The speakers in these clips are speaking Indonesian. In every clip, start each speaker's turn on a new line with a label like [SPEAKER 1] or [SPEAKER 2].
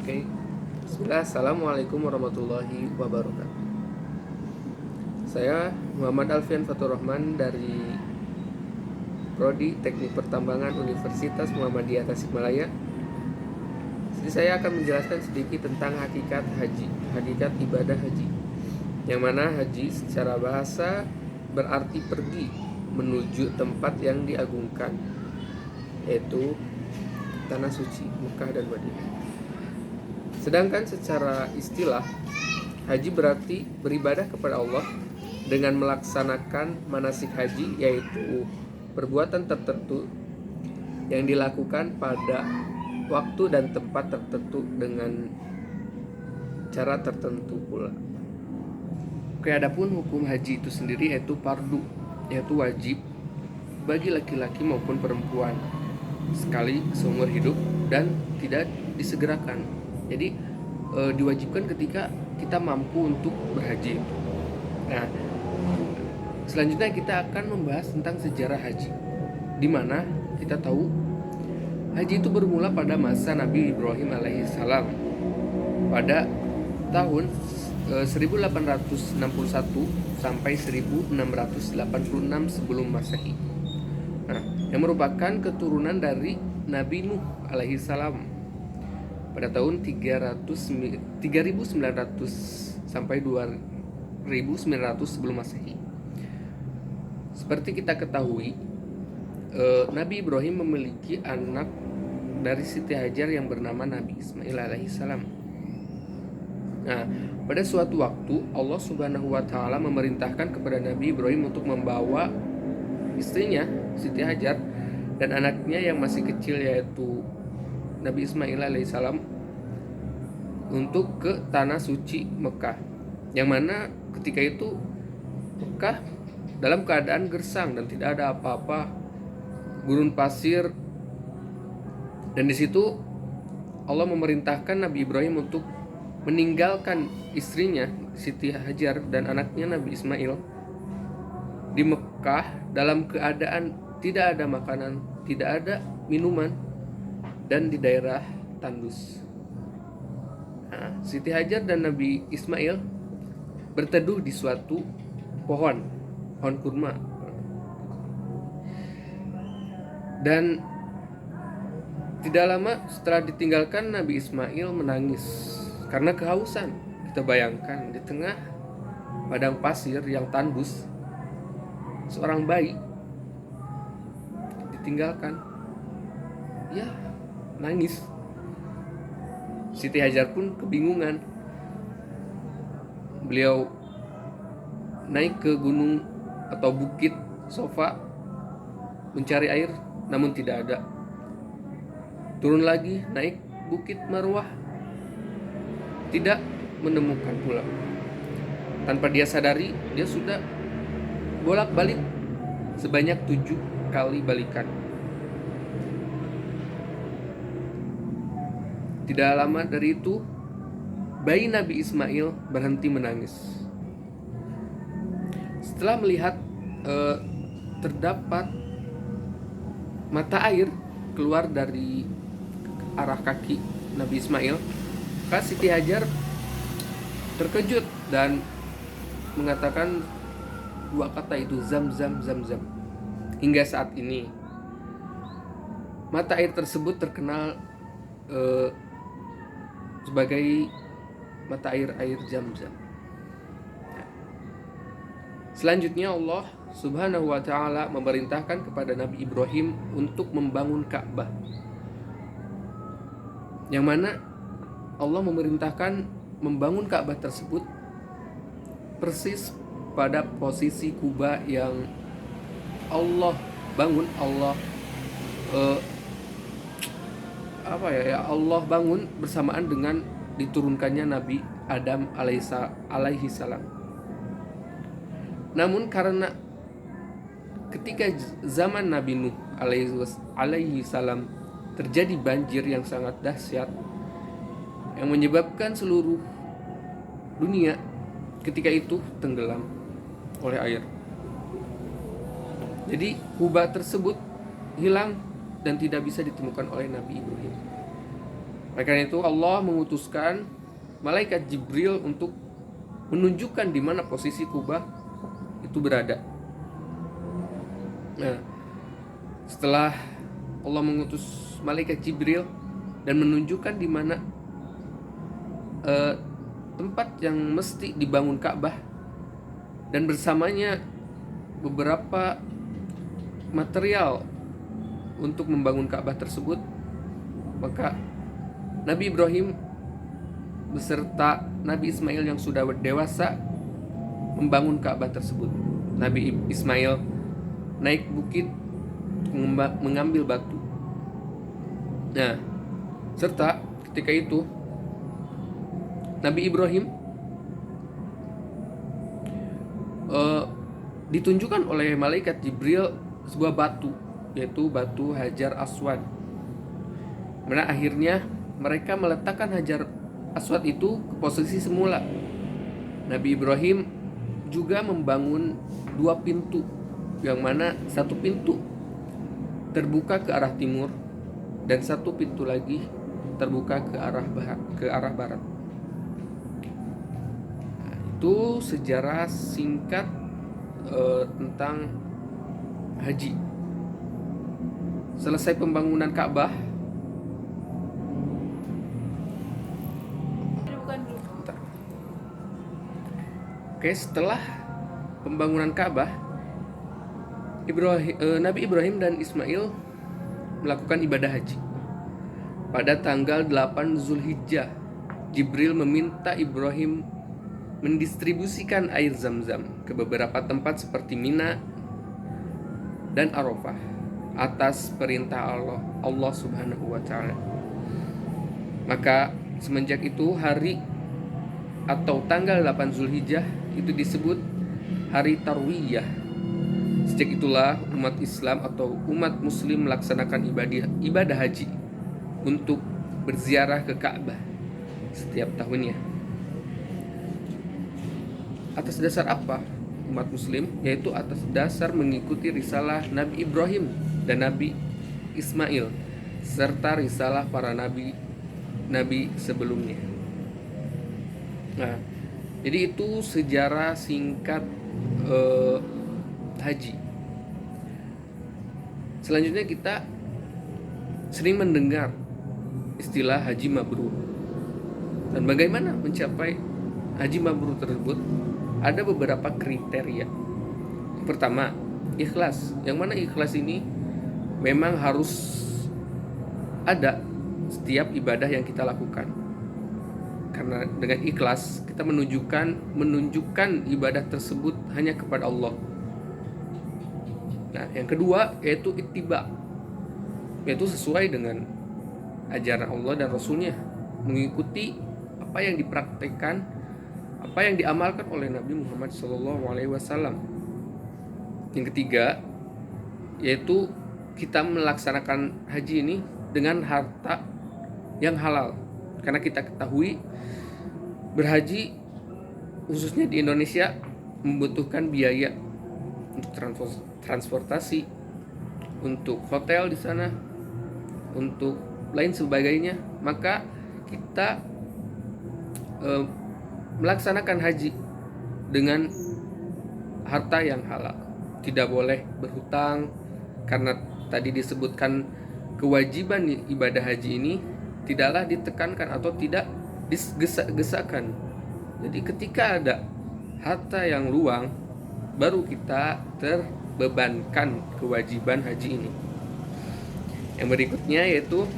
[SPEAKER 1] Oke. Bismillah. Assalamualaikum warahmatullahi wabarakatuh. Saya Muhammad Alfian Fatur Rahman dari Prodi Teknik Pertambangan Universitas Muhammadiyah Tasikmalaya. Jadi saya akan menjelaskan sedikit tentang hakikat haji, hakikat ibadah haji. Yang mana haji secara bahasa berarti pergi menuju tempat yang diagungkan, yaitu tanah suci Mekah dan Madinah. Sedangkan secara istilah, haji berarti beribadah kepada Allah dengan melaksanakan manasik haji, yaitu perbuatan tertentu yang dilakukan pada waktu dan tempat tertentu dengan cara tertentu pula. Oke, adapun hukum haji itu sendiri yaitu fardu, yaitu wajib bagi laki-laki maupun perempuan sekali seumur hidup dan tidak disegerakan. Jadi diwajibkan ketika kita mampu untuk berhaji. Nah, selanjutnya kita akan membahas tentang sejarah haji, di mana kita tahu haji itu bermula pada masa Nabi Ibrahim alaihissalam pada tahun 1861 sampai 1686 sebelum Masehi. Nah, yang merupakan keturunan dari Nabi Nuh alaihissalam pada tahun 3900 sampai 2900 sebelum Masehi. Seperti kita ketahui, Nabi Ibrahim memiliki anak dari Siti Hajar yang bernama Nabi Ismail alaihissalam. Nah, pada suatu waktu Allah Subhanahu wa taala memerintahkan kepada Nabi Ibrahim untuk membawa istrinya Siti Hajar dan anaknya yang masih kecil yaitu Nabi Ismail alaihissalam untuk ke tanah suci Mekah, yang mana ketika itu Mekah dalam keadaan gersang dan tidak ada apa-apa, gurun pasir, dan di situ Allah memerintahkan Nabi Ibrahim untuk meninggalkan istrinya Siti Hajar dan anaknya Nabi Ismail di Mekah dalam keadaan tidak ada makanan, tidak ada minuman, dan di daerah tandus. Nah, Siti Hajar dan Nabi Ismail berteduh di suatu pohon kurma. Dan tidak lama setelah ditinggalkan, Nabi Ismail menangis karena kehausan. Kita bayangkan di tengah padang pasir yang tandus, seorang bayi ditinggalkan, ya nangis. Siti Hajar pun kebingungan. Beliau naik ke gunung atau bukit Sofa mencari air, namun tidak ada. Turun lagi, naik bukit Marwah, tidak menemukan pula. Tanpa dia sadari, dia sudah bolak-balik sebanyak 7 kali balikan. Tidak lama dari itu, bayi Nabi Ismail berhenti menangis. Setelah melihat terdapat mata air keluar dari arah kaki Nabi Ismail, maka Siti Hajar terkejut dan mengatakan 2 kata itu, zam-zam, zam-zam. Hingga saat ini mata air tersebut terkenal sebagai mata air Zam-Zam. Selanjutnya Allah Subhanahu wa taala memerintahkan kepada Nabi Ibrahim untuk membangun Ka'bah, yang mana Allah memerintahkan membangun Ka'bah tersebut persis pada posisi Kuba yang Allah bangun. Allah bangun bersamaan dengan diturunkannya Nabi Adam alaihi salam. Namun karena ketika zaman Nabi Nuh alaihi salam terjadi banjir yang sangat dahsyat yang menyebabkan seluruh dunia ketika itu tenggelam oleh air. Jadi Kuba tersebut hilang dan tidak bisa ditemukan oleh Nabi Ibrahim. Oleh karena itu Allah mengutuskan malaikat Jibril untuk menunjukkan di mana posisi Kubah itu berada. Nah, setelah Allah mengutus malaikat Jibril dan menunjukkan di mana tempat yang mesti dibangun Ka'bah dan bersamanya beberapa material untuk membangun Ka'bah tersebut, maka Nabi Ibrahim beserta Nabi Ismail yang sudah dewasa membangun Ka'bah tersebut. Nabi Ismail naik bukit mengambil batu. Nah, serta ketika itu Nabi Ibrahim ditunjukkan oleh malaikat Jibril sebuah batu, yaitu batu Hajar Aswad. Mana akhirnya mereka meletakkan Hajar Aswad itu ke posisi semula. Nabi Ibrahim juga membangun 2 pintu, yang mana satu pintu terbuka ke arah timur dan satu pintu lagi terbuka ke arah barat. Nah, itu sejarah singkat tentang haji. Selesai pembangunan Ka'bah, setelah pembangunan Ka'bah, Nabi Ibrahim dan Ismail melakukan ibadah haji. Pada tanggal 8 Zulhijjah, Jibril meminta Ibrahim mendistribusikan air Zam-Zam ke beberapa tempat seperti Mina dan Arafah atas perintah Allah Subhanahu wa taala. Maka semenjak itu hari atau tanggal 8 Zulhijjah itu disebut hari Tarwiyah. Sejak itulah umat Islam atau umat Muslim melaksanakan ibadah haji untuk berziarah ke Ka'bah setiap tahunnya. Atas dasar apa umat Muslim? Yaitu atas dasar mengikuti risalah Nabi Ibrahim dan Nabi Ismail serta risalah para nabi sebelumnya. Nah, jadi itu sejarah singkat haji. Selanjutnya kita sering mendengar istilah haji mabrur. Dan bagaimana mencapai haji mabrur tersebut? Ada beberapa kriteria. Pertama, ikhlas. Yang mana ikhlas ini memang harus ada setiap ibadah yang kita lakukan. Karena dengan ikhlas kita menunjukkan ibadah tersebut hanya kepada Allah. Nah, yang kedua yaitu ittiba, yaitu sesuai dengan ajaran Allah dan Rasulnya, mengikuti apa yang dipraktekkan, apa yang diamalkan oleh Nabi Muhammad SAW. Yang ketiga yaitu kita melaksanakan haji ini dengan harta yang halal, karena kita ketahui berhaji khususnya di Indonesia membutuhkan biaya untuk transportasi, untuk hotel di sana, untuk lain sebagainya. Maka kita melaksanakan haji dengan harta yang halal. Tidak boleh berhutang, karena tadi disebutkan kewajiban ibadah haji ini tidaklah ditekankan atau tidak digesa-gesakan. Jadi ketika ada harta yang luang, baru kita terbebankan kewajiban haji ini. Yang berikutnya yaitu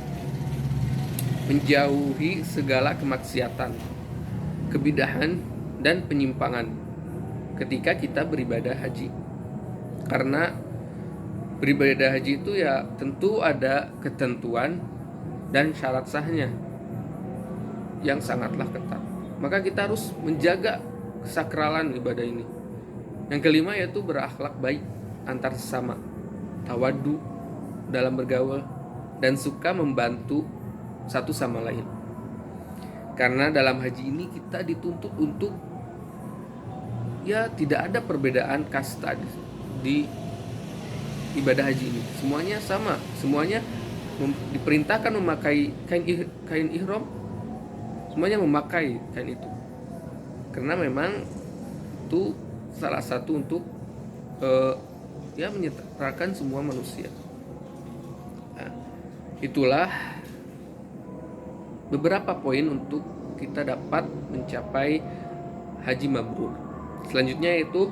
[SPEAKER 1] menjauhi segala kemaksiatan, kebidahan, dan penyimpangan ketika kita beribadah haji. Karena beribadah haji itu ya tentu ada ketentuan dan syarat sahnya yang sangatlah ketat. Maka kita harus menjaga kesakralan ibadah ini. Yang kelima yaitu berakhlak baik antar sesama, tawaddu dalam bergaul, dan suka membantu satu sama lain. Karena dalam haji ini kita dituntut untuk ya tidak ada perbedaan kasta di ibadah haji ini. Semuanya sama, semuanya diperintahkan memakai kain ihram, semuanya memakai kain itu, karena memang itu salah satu untuk menyetarakan semua manusia. Nah, itulah beberapa poin untuk kita dapat mencapai haji mabrur. Selanjutnya yaitu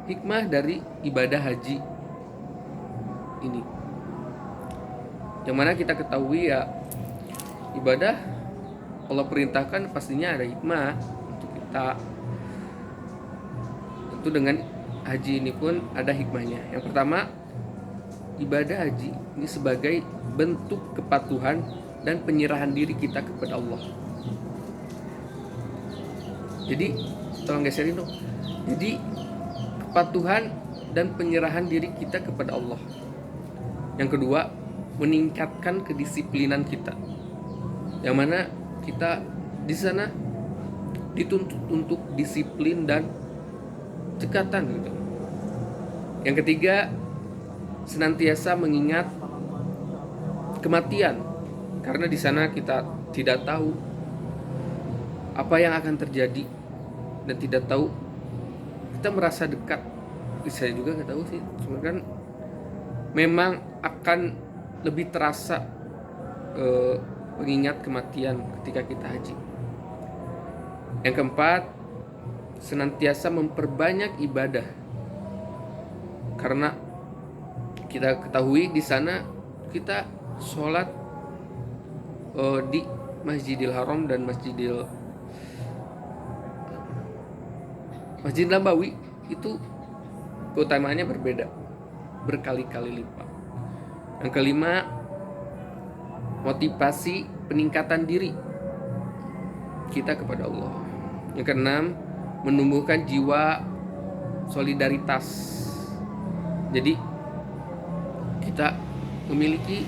[SPEAKER 1] hikmah dari ibadah haji ini, yang mana kita ketahui ya, ibadah Allah perintahkan pastinya ada hikmah untuk kita. Tentu dengan haji ini pun ada hikmahnya. Yang pertama, ibadah haji ini sebagai bentuk kepatuhan dan penyerahan diri kita kepada Allah. Jadi tolong geserin dong. Jadi kepatuhan dan penyerahan diri kita kepada Allah. Yang kedua, meningkatkan kedisiplinan kita, yang mana kita di sana dituntut untuk disiplin dan cekatan gitu. Yang ketiga, senantiasa mengingat kematian, karena di sana kita tidak tahu apa yang akan terjadi dan tidak tahu, kita merasa dekat. Saya juga nggak tahu sih, cuma kan memang akan lebih terasa mengingat kematian ketika kita haji. Yang keempat, senantiasa memperbanyak ibadah, karena kita ketahui di sana kita sholat di Masjidil Haram dan Masjidil Nabawi itu keutamaannya berbeda, berkali-kali lipat. Yang kelima, motivasi peningkatan diri kita kepada Allah. Yang keenam, menumbuhkan jiwa solidaritas. Jadi kita memiliki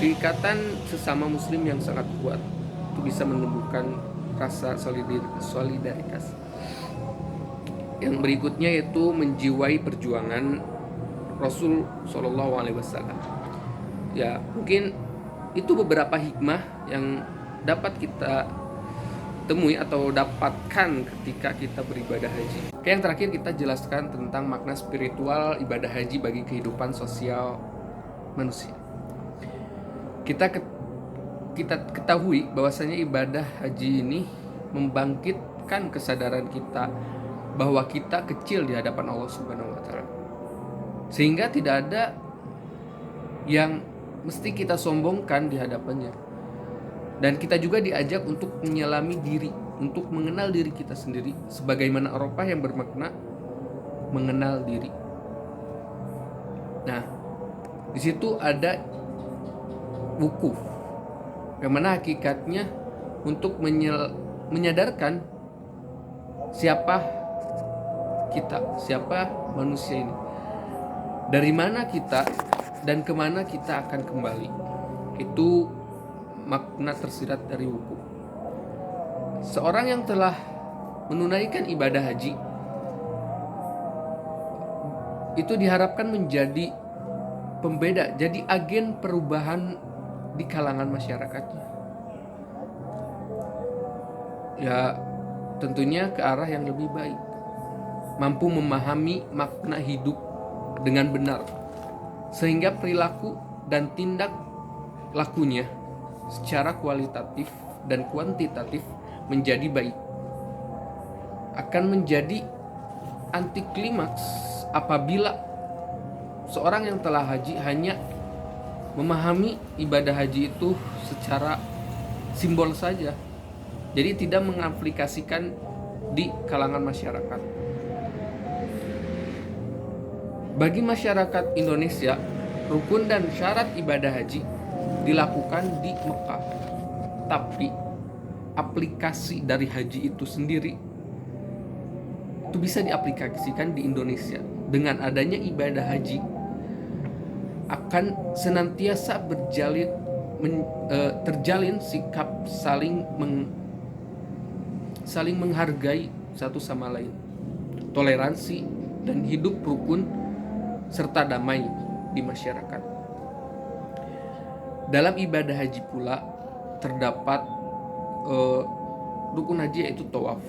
[SPEAKER 1] keikatan sesama muslim yang sangat kuat. Itu bisa menumbuhkan rasa solidaritas. Yang berikutnya yaitu menjiwai perjuangan Rasul Shallallahu Alaihi Wasallam. Ya, mungkin itu beberapa hikmah yang dapat kita temui atau dapatkan ketika kita beribadah haji. Oke, yang terakhir kita jelaskan tentang makna spiritual ibadah haji bagi kehidupan sosial manusia. Kita ketahui bahwasanya ibadah haji ini membangkitkan kesadaran kita bahwa kita kecil di hadapan Allah Subhanahu wa taala. Sehingga tidak ada yang mesti kita sombongkan di hadapannya. Dan kita juga diajak untuk menyelami diri, untuk mengenal diri kita sendiri, sebagaimana Arafah yang bermakna mengenal diri. Nah, di situ ada wukuf, yang mana hakikatnya untuk menyadarkan siapa kita, siapa manusia ini, dari mana kita dan kemana kita akan kembali. Itu makna tersirat dari wukuf. Seorang yang telah menunaikan ibadah haji itu diharapkan menjadi pembeda, jadi agen perubahan di kalangan masyarakatnya. Ya, tentunya ke arah yang lebih baik, mampu memahami makna hidup dengan benar, sehingga perilaku dan tindak lakunya secara kualitatif dan kuantitatif menjadi baik. Akan menjadi anti klimaks apabila seorang yang telah haji hanya memahami ibadah haji itu secara simbol saja, jadi tidak mengaplikasikan di kalangan masyarakat. Bagi masyarakat Indonesia, rukun dan syarat ibadah haji dilakukan di Mekah, tapi aplikasi dari haji itu sendiri itu bisa diaplikasikan di Indonesia. Dengan adanya ibadah haji akan senantiasa terjalin sikap saling menghargai satu sama lain, toleransi dan hidup rukun serta damai di masyarakat. Dalam ibadah haji pula terdapat rukun haji, yaitu tawaf.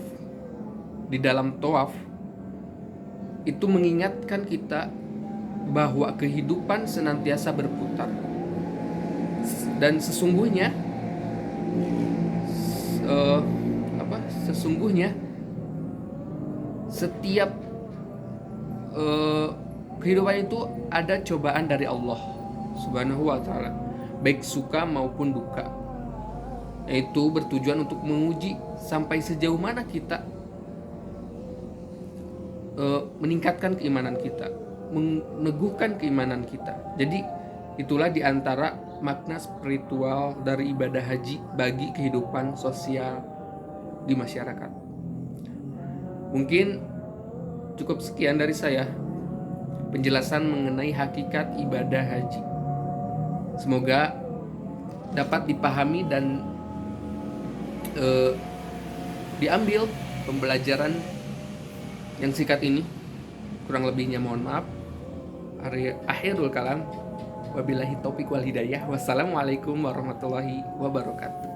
[SPEAKER 1] Di dalam tawaf itu mengingatkan kita bahwa kehidupan senantiasa berputar, dan sesungguhnya setiap kehidupan itu ada cobaan dari Allah Subhanahu wa Ta'ala, baik suka maupun duka. Itu bertujuan untuk menguji sampai sejauh mana kita meningkatkan keimanan kita, meneguhkan keimanan kita. Jadi itulah diantara makna spiritual dari ibadah haji bagi kehidupan sosial di masyarakat. Mungkin cukup sekian dari saya penjelasan mengenai hakikat ibadah haji. Semoga dapat dipahami dan diambil pembelajaran yang singkat ini. Kurang lebihnya mohon maaf. Akhirul kalam, wabillahi taufiq wal hidayah. Wassalamualaikum warahmatullahi wabarakatuh.